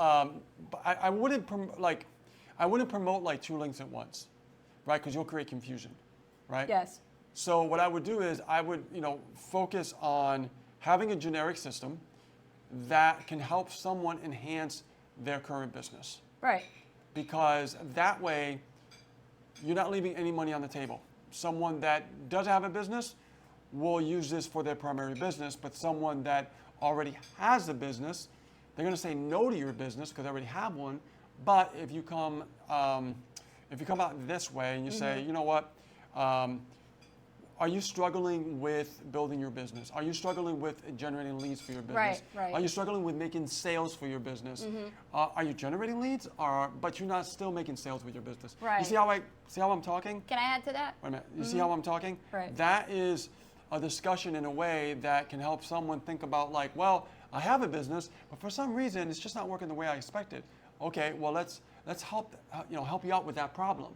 I wouldn't promote like 2 links at once, right? Because you'll create confusion, right? Yes. So what I would do is I would, focus on having a generic system that can help someone enhance their current business. Right. Because that way, you're not leaving any money on the table. Someone that doesn't have a business will use this for their primary business, but someone that already has a business, they're going to say no to your business because they already have one. But if you come out this way and you say, you know what, are you struggling with building your business? Are you struggling with generating leads for your business? Right. Are you struggling with making sales for your business? Are you generating leads, but you're not still making sales with your business? Right. You see how I'm talking? Can I add to that? Wait a minute. You see how I'm talking? Right. That is a discussion in a way that can help someone think about like, well, I have a business, but for some reason it's just not working the way I expected. Okay, well let's help you out with that problem,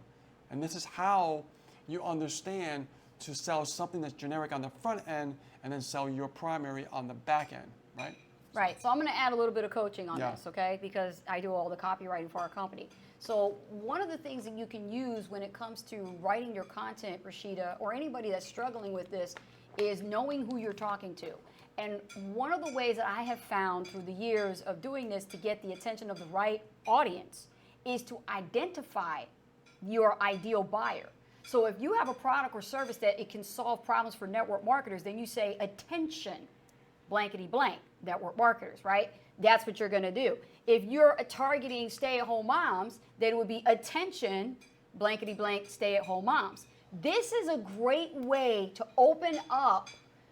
and this is how you understand to sell something that's generic on the front end and then sell your primary on the back end, right? Right. So I'm going to add a little bit of coaching on this, okay? Because I do all the copywriting for our company. So one of the things that you can use when it comes to writing your content, Rashida, or anybody that's struggling with this, is knowing who you're talking to. And one of the ways that I have found through the years of doing this to get the attention of the right audience is to identify your ideal buyer. So if you have a product or service that it can solve problems for network marketers, then you say, attention, blankety blank, network marketers, right? That's what you're going to do. If you're targeting stay-at-home moms, then it would be attention, blankety blank, stay-at-home moms. This is a great way to open up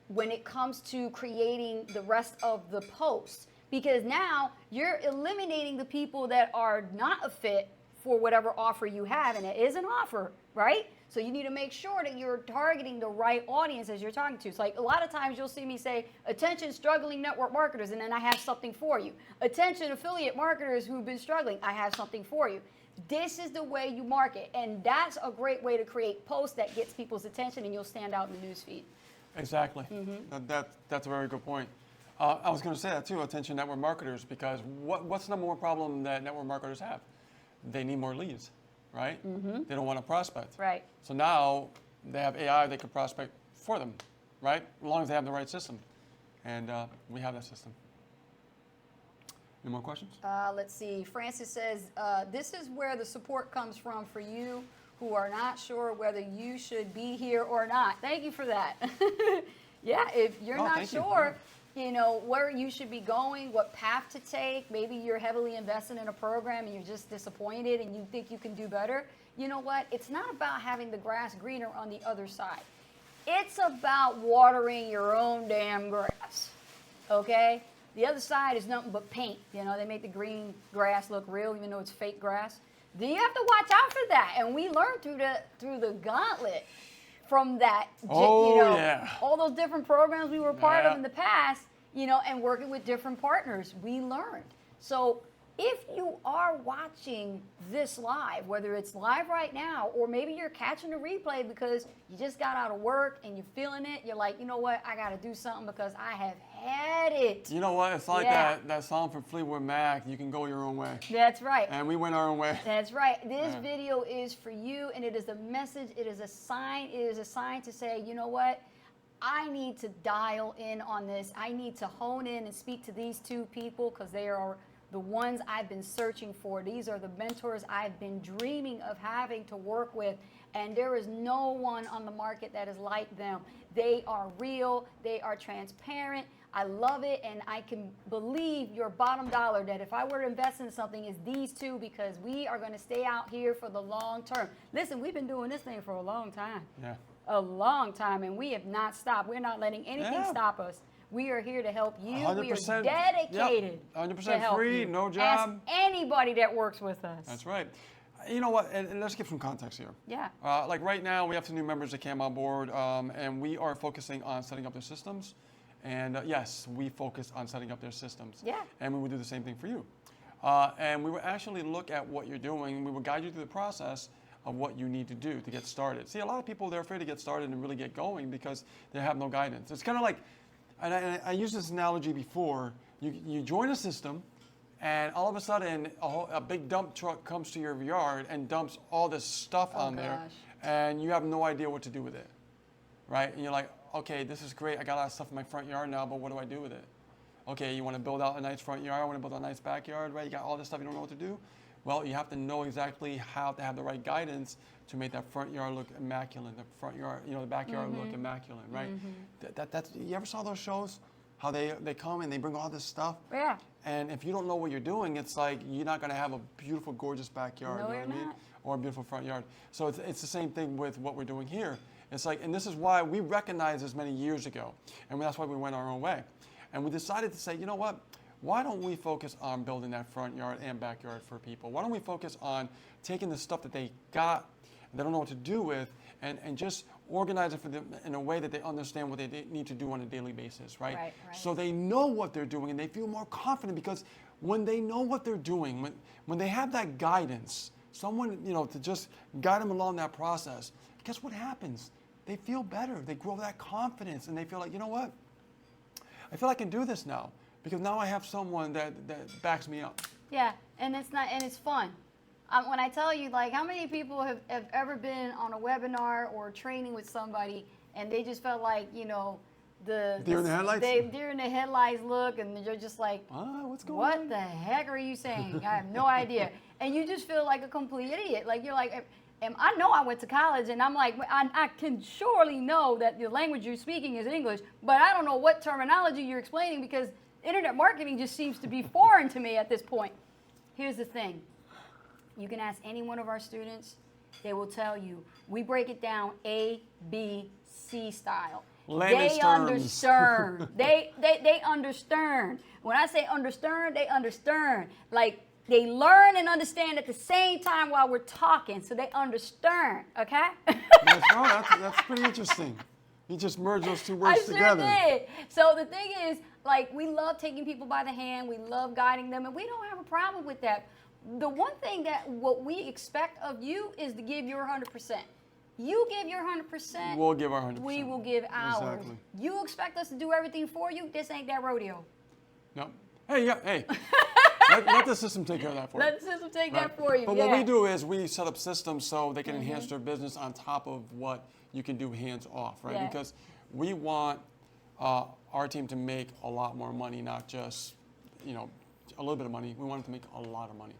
when it comes to creating the rest of the posts, because now you're eliminating the people that are not a fit for whatever offer you have, and it is an offer, right? So you need to make sure that you're targeting the right audience as you're talking to. It's like a lot of times you'll see me say, attention struggling network marketers, and then I have something for you. Attention affiliate marketers who've been struggling, I have something for you. This is the way you market, and that's a great way to create posts that gets people's attention, and you'll stand out in the newsfeed. Exactly. That's a very good point. I was going to say that too, attention network marketers, because what's the number one problem that network marketers have? They need more leads, right? They don't want to prospect. Right. So now they have AI that can prospect for them, right? As long as they have the right system. And we have that system. Any more questions? Let's see. Francis says, this is where the support comes from for you who are not sure whether you should be here or not. Thank you for that. Yeah, if you're not sure, you know, where you should be going, what path to take, maybe you're heavily invested in a program and you're just disappointed and you think you can do better, you know what? It's not about having the grass greener on the other side. It's about watering your own damn grass, okay? The other side is nothing but paint. You know, they make the green grass look real even though it's fake grass. Then you have to watch out for that. And we learned through the gauntlet from that, all those different programs we were part of in the past, you know, and working with different partners, we learned. So if you are watching this live, whether it's live right now, or maybe you're catching a replay because you just got out of work and you're feeling it, you're like, you know what, I got to do something because I have had it. You know what, it's like that song from Fleetwood Mac, you can go your own way. That's right. And we went our own way. That's right. This video is for you, and it is a message, it is a sign to say, you know what, I need to dial in on this. I need to hone in and speak to these two people because they are the ones I've been searching for. These are the mentors I've been dreaming of having to work with, and there is no one on the market that is like them. They are real, they are transparent. I love it, and I can believe your bottom dollar that if I were to invest in something, is these two, because we are going to stay out here for the long term. Listen, we've been doing this thing for a long time. Yeah. a long time, and we have not stopped. We're not letting anything stop us. We are here to help you. 100%, we are dedicated. Yep, 100% to help free, you. no job. Ask anybody that works with us. That's right. You know what? And let's give some context here. Yeah. Like right now, we have some new members that came on board, and we are focusing on setting up their systems. And yes, we focus on setting up their systems. Yeah. And we will do the same thing for you. And we will actually look at what you're doing. We will guide you through the process of what you need to do to get started. See, a lot of people, they're afraid to get started and really get going because they have no guidance. It's kind of like, and I used this analogy before, you join a system, and all of a sudden, a big dump truck comes to your yard and dumps all this stuff on there, and you have no idea what to do with it, right? And you're like, okay, this is great. I got a lot of stuff in my front yard now, but what do I do with it? Okay, you want to build out a nice front yard, I want to build out a nice backyard, right? You got all this stuff, you don't know what to do? Well, you have to know exactly how to have the right guidance to make that front yard look immaculate, the front yard, the backyard look immaculate, right? That's, you ever saw those shows? How they come and they bring all this stuff? Yeah. And if you don't know what you're doing, it's like you're not going to have a beautiful, gorgeous backyard, No, you know you're what I mean? not. Or a beautiful front yard. So it's the same thing with what we're doing here. It's like, and this is why we recognized this many years ago, and that's why we went our own way. And we decided to say, you know what? Why don't we focus on building that front yard and backyard for people? Why don't we focus on taking the stuff that they got and they don't know what to do with and just organize it for them in a way that they understand what they need to do on a daily basis, right? Right. So they know what they're doing and they feel more confident because when they know what they're doing, when they have that guidance, someone, to just guide them along that process, guess what happens? They feel better. They grow that confidence and they feel like, you know what? I feel I can do this now. Because now I have someone that backs me up. Yeah, and it's fun. When I tell you, like, how many people have ever been on a webinar or training with somebody and they just felt like, the deer in the headlights? Deer in the headlights look, and you're just like, what's going what on? the heck are you saying? I have no idea. And you just feel like a complete idiot. Like, you're like, and I know I went to college, and I'm like, I can surely know that the language you're speaking is English, but I don't know what terminology you're explaining because internet marketing just seems to be foreign to me at this point. Here's the thing. You can ask any one of our students. They will tell you. We break it down A, B, C style. Layman's They terms. understand. They understand. When I say understand, they understand. Like, they learn and understand at the same time while we're talking, so they understand, okay? That's pretty interesting. You just merged those two words together. I sure did. So the thing is, like, we love taking people by the hand. We love guiding them, and we don't have a problem with that. The one thing that what we expect of you is to give your 100%. You give your 100%. We'll give our 100%. We will give ours. Exactly. You expect us to do everything for you? This ain't that rodeo. No. Hey. Let the system take care of that for you. Let the system take that for you. But what we do is we set up systems so they can enhance their business on top of what you can do hands off, right? Yeah. Because we want our team to make a lot more money, not just, a little bit of money. We want them to make a lot of money.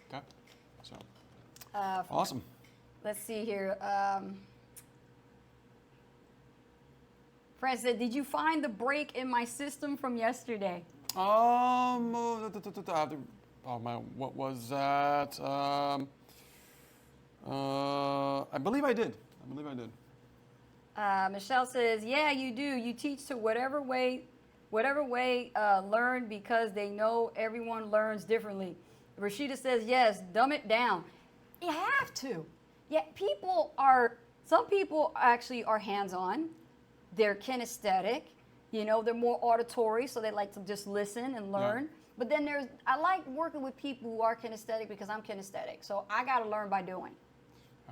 Okay? So, awesome. Let's see here. Fred said, did you find the break in my system from yesterday? What was that? I believe I did. Michelle says, yeah, you do. You teach to whatever way learn because they know everyone learns differently. Rashida says, yes, dumb it down. You have to. Yeah, some people actually are hands-on. They're kinesthetic. They're more auditory, so they like to just listen and learn. Yeah. But then I like working with people who are kinesthetic because I'm kinesthetic. So I got to learn by doing.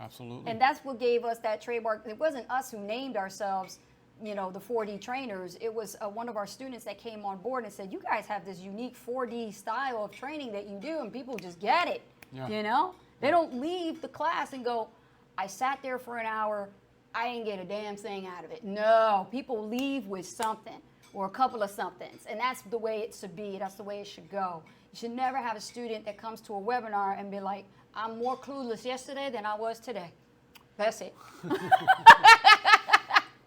Absolutely. And that's what gave us that trademark. It wasn't us who named ourselves, the 4D trainers. It was one of our students that came on board and said, you guys have this unique 4D style of training that you do, and people just get it. Yeah. They don't leave the class and go, I sat there for an hour, I didn't get a damn thing out of it. No, people leave with something or a couple of somethings, and that's the way it should be. That's the way it should go. You should never have a student that comes to a webinar and be like, I'm more clueless yesterday than I was today. That's it.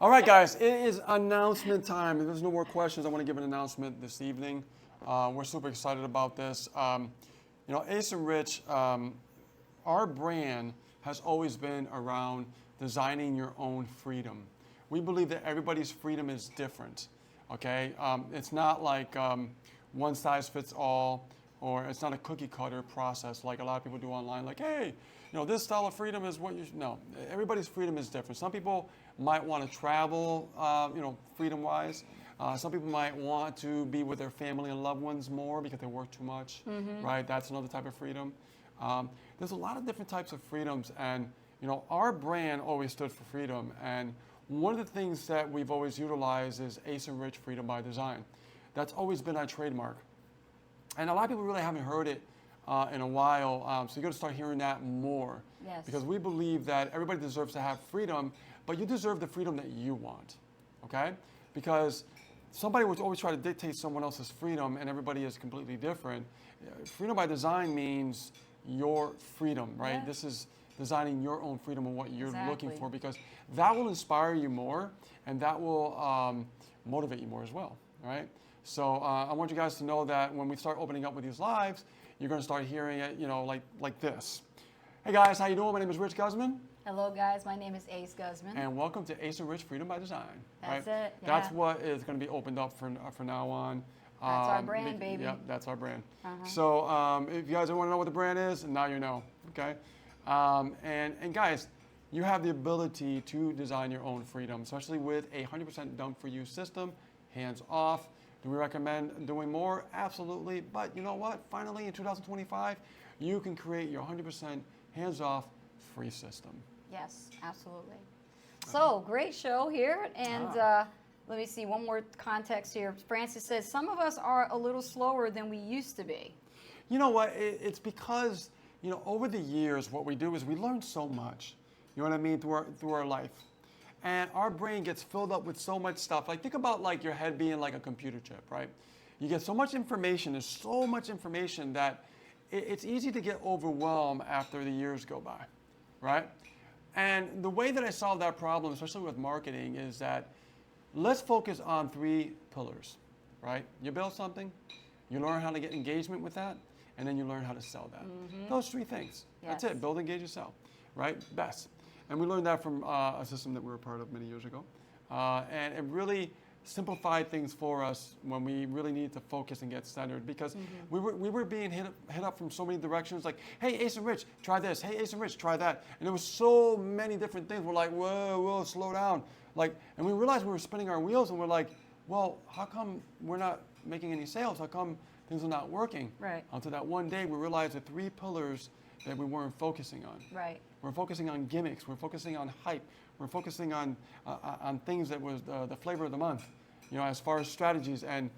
All right, guys, it is announcement time. If there's no more questions, I want to give an announcement this evening. We're super excited about this. Ace and Rich, our brand has always been around designing your own freedom. We believe that everybody's freedom is different, okay? It's not like one size fits all, or it's not a cookie cutter process like a lot of people do online, like, hey, this style of freedom is what you should. No, everybody's freedom is different. Some people might want to travel, freedom-wise. Some people might want to be with their family and loved ones more because they work too much, right? That's another type of freedom. There's a lot of different types of freedoms, and our brand always stood for freedom. And one of the things that we've always utilized is Ace and Rich Freedom by Design. That's always been our trademark. And a lot of people really haven't heard it in a while, so you're going to start hearing that more. Yes. Because we believe that everybody deserves to have freedom, but you deserve the freedom that you want, okay? Because somebody would always try to dictate someone else's freedom, and everybody is completely different. Freedom by design means your freedom, right? Yeah. This is designing your own freedom and what you're looking Exactly. for, because that will inspire you more, and that will motivate you more as well, right? So I want you guys to know that when we start opening up with these lives, you're going to start hearing it, like this. Hey guys, how you doing? My name is Rich Guzman. Hello, guys. My name is Ace Guzman. And welcome to Ace and Rich Freedom by Design. That's right? it, That's yeah. what is going to be opened up for now on. That's our brand, baby. Yep, that's our brand. Uh-huh. So if you guys want to know what the brand is, now you know, okay? And guys, you have the ability to design your own freedom, especially with a 100% done-for-you system, hands off. Do we recommend doing more? Absolutely. But you know what? Finally, in 2025, you can create your 100% hands-off free system. Yes, absolutely. So, great show here. And let me see, one more context here. Francis says, some of us are a little slower than we used to be. You know what? It's because, over the years, what we do is we learn so much, you know what I mean, through our life. And our brain gets filled up with so much stuff. Like, think about like your head being like a computer chip, right? You get so much information, there's so much information that it's easy to get overwhelmed after the years go by, right? And the way that I solve that problem, especially with marketing, is that let's focus on 3 pillars, right? You build something, you learn how to get engagement with that, and then you learn how to sell that. Those 3 things. That's Yes. it. Build, engage, and sell, right? Best. And we learned that from a system that we were part of many years ago. And it really simplified things for us when we really needed to focus and get centered, because we were being hit up from so many directions, like, hey, Ace and Rich, try this. Hey, Ace and Rich, try that. And there was so many different things. We're like, whoa, slow down. Like, and we realized we were spinning our wheels, and we're like, well, how come we're not making any sales? How come things are not working? Right. Until that one day we realized the 3 pillars that we weren't focusing on. Right. We're focusing on gimmicks. We're focusing on hype. We're focusing on things that was the flavor of the month, as far as strategies. And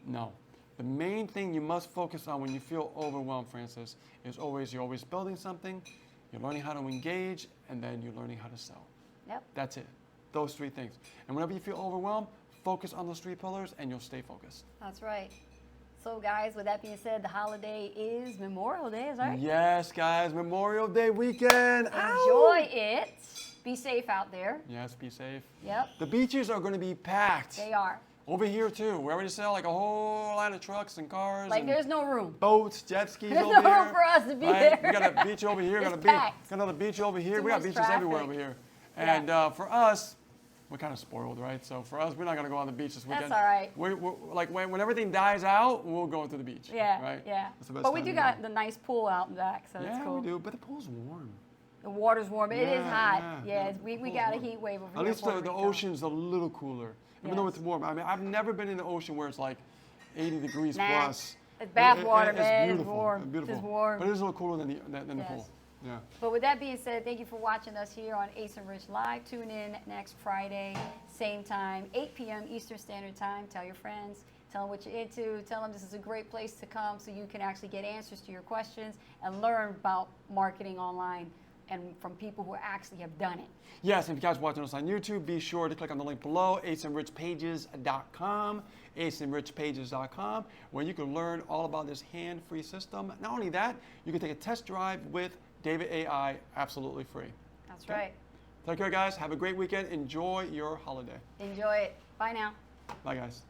no, the main thing you must focus on when you feel overwhelmed, Francis, is you're always building something, you're learning how to engage, and then you're learning how to sell. Yep. That's it. Those 3 things. And whenever you feel overwhelmed, focus on those 3 pillars, and you'll stay focused. That's right. So, guys, with that being said, the holiday is Memorial Day, is that right? Yes, guys, Memorial Day weekend. Enjoy it. Be safe out there. Yes, be safe. Yep. The beaches are going to be packed. They are. Over here too. We're already sell like a whole line of trucks and cars. Like, and there's no room. boats, jet skis There's over no here. room for us to be right? there. We got a beach over here. It's got packed. another beach over here. Too We got much beaches everywhere traffic. over here. Yeah. And for us, we're kind of spoiled, right? So for us, we're not going to go on the beach this weekend. That's all right. We're like when everything dies out, we'll go to the beach. Yeah, Right? yeah. That's the best But we time do to got go. the nice pool out in back, so Yeah, it's cool. we do. But the pool's warm. The water's warm. It is Yeah, hot. yeah. Yeah, we The got a pool's warm. heat wave over At here. least in Puerto the Rico. ocean's a little cooler, even though Yes. it's warm. I mean, I've never been in the ocean where it's like 80 degrees Nah. plus. It's bath water, It's man. It's beautiful. warm. It's beautiful. It's warm. But it is a little cooler than the Yes. pool. Yeah. But with that being said, thank you for watching us here on Ace and Rich Live. Tune in next Friday, same time, 8 p.m. Eastern Standard Time. Tell your friends, tell them what you're into, tell them this is a great place to come so you can actually get answers to your questions and learn about marketing online and from people who actually have done it. Yes, and if you guys are watching us on YouTube, be sure to click on the link below, aceandrichpages.com, aceandrichpages.com, where you can learn all about this hand-free system. Not only that, you can take a test drive with David AI absolutely free. That's Okay. right. Take care, guys. Have a great weekend. Enjoy your holiday. Enjoy it. Bye now. Bye, guys.